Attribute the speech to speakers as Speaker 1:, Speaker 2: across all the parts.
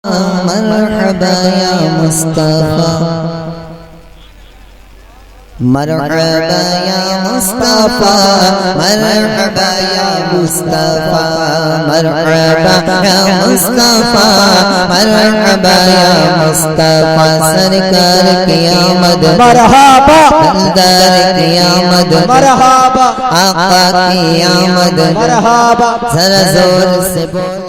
Speaker 1: مرحبا یا مصطفیٰ، مرحبا یا مصطفیٰ، مرحبا یا مصطفیٰ، مرحبا یا مصطفیٰ، مرحبا یا مصطفیٰ، سرکار کی آمد
Speaker 2: مرحبا،
Speaker 1: دلدار کی آمد
Speaker 2: مرحبا،
Speaker 1: آقا کی آمد
Speaker 2: مرحبا،
Speaker 1: ذرا زور سے بولو۔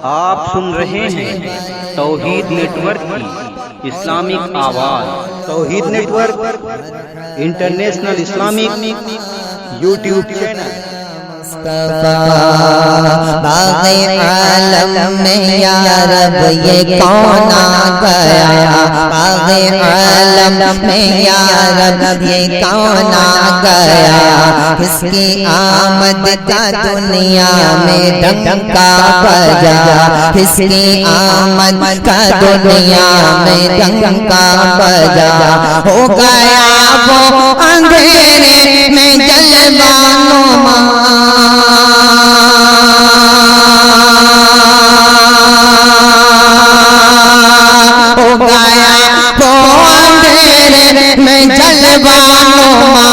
Speaker 3: آپ سن رہے ہیں توحید نیٹ ورک کی اسلامک آواز۔ Tauheed network international Islamic YouTube channel.
Speaker 1: باغ عالم میں یا رب یہ کون آ گیا، باغ عالم میں یا رب یہ کون آ گیا، کس کی آمد کا دنیا میں ڈنکا بجا، کس کی آمد کا دنیا میں ڈنکا بجا، ہو گیا وہ اندھیرے میں جلوہ نما، ہو گیا وہ اندھیرے میں جلوہ نما،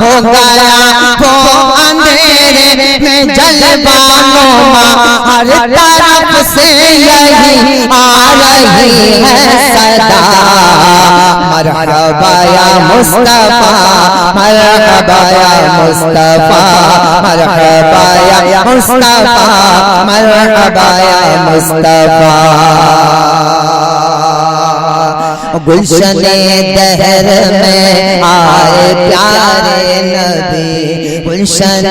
Speaker 1: ہو گیا وہ اندھیرے میں جلوہ نما، ہر طرف سے یہی آ رہی ہے صدا، مرحبا یا مصطفیٰ، مرحبا یا مصطفیٰ، مرحبا یا مصطفیٰ، مرحبا یا مصطفیٰ۔ گلشن دہر میں آئے پیارے نبی، گلشن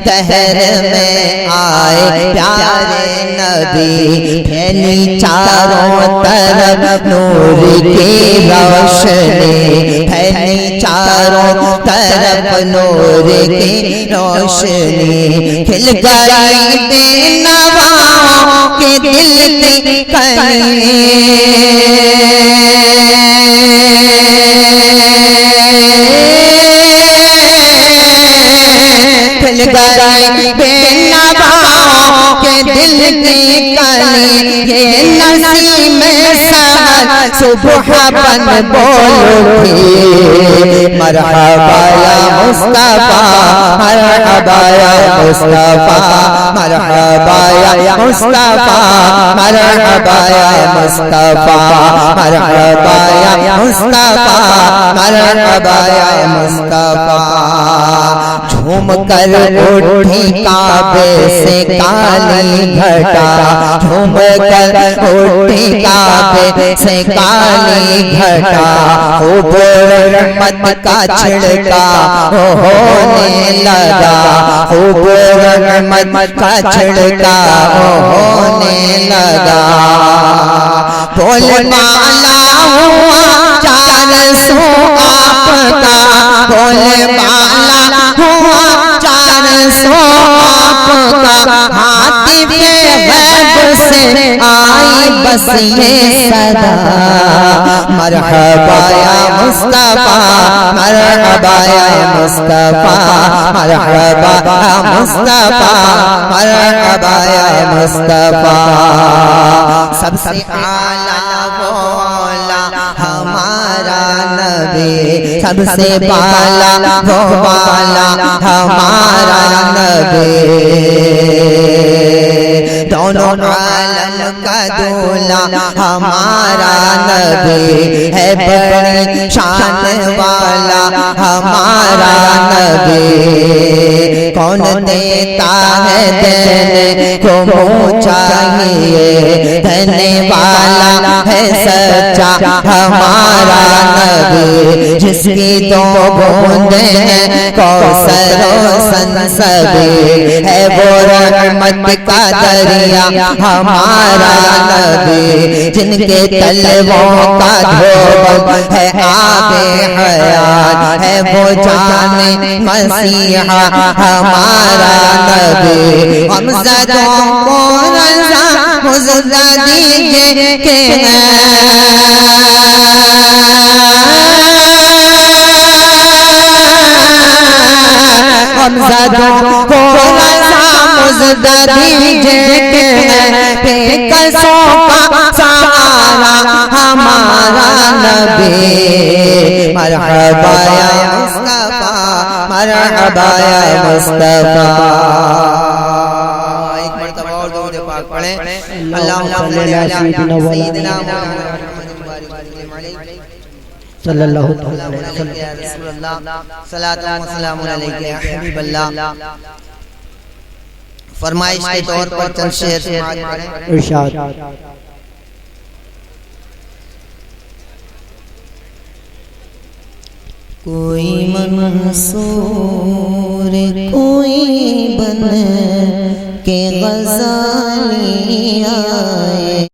Speaker 1: دہر میں آئے پیارے نبی، پھیلی چاروں طرف نور کی روشنی، پھیلی چاروں طرف نور کی روشنی، کھل گئی بے نواؤں کے دل کی کلی، کھل گئی بے نواؤں کے دل کی کلی، یہ نسیم سحر صبح بن بول اٹھی، مرحبا یا مصطفیٰ، مرحبا یا مصطفیٰ، مرحبا یا مصطفیٰ، مرحبا یا مصطفیٰ، مرحبا یا مصطفیٰ، مرحبا یا مصطفیٰ۔ جھوم کر اٹھی کعبے سے کالی گھٹا، جھوم کر اٹھی کعبے سے کالی گھٹا، خوب رحمت کا چھڑکا ہونے لگا، خوب رحمت کا چھڑکا ہونے لگا، بول بالا ہوا 400 آپ کا، بول بالا ہوا 400 آپ کا، ہاتھ پہ غیب سے آئی بس یہ صدا، مرحبا یا مصطفیٰ، مرحبا یا مصطفیٰ، مرحبا یا مصطفیٰ، مرحبا یا مصطفیٰ۔ سب سے اعلیٰ وہ اولا ہمارا نبی، سب سے بالا وہ بالا ہمارا نبی، دونوں عالم کا دولا ہمارا نبی ہے، بڑی شان والا ہمارا نبی، کون دیتا ہے دینے کو منہ چاہیے، دینے والا ہے سچا ہمارا نبی، جس کی 2 بوندیں ہیں کوثر و سنسبی، ہے وہ رحمت کا دریا ہمارا نبی، جن کے تلووں کا دھوپ ہے آب حیات، ہے وہ جان مسیحا ہمارا نبی، ہم زدوں کو رضا مزدہ دیجے کہ ہم زدوں کو رضا مزدہ دیجے کہ بے کسوں کا سہارا ہمارا نبی مرحبا یا مصطفیٰ مرحبا یا مصطفیٰ ایک مرتبہ اور درود پاک پڑھیں اللہم صلی علی سیدنا
Speaker 2: صلی اللہ علیہ
Speaker 1: وسلم یا رسول اللہ صلاۃ و سلام علیک یا حبیب اللہ فرمائش کے طور پر چند شعر سماعت کریں
Speaker 2: ارشاد
Speaker 1: کوئی منصور کوئی بن کے غزالی آئے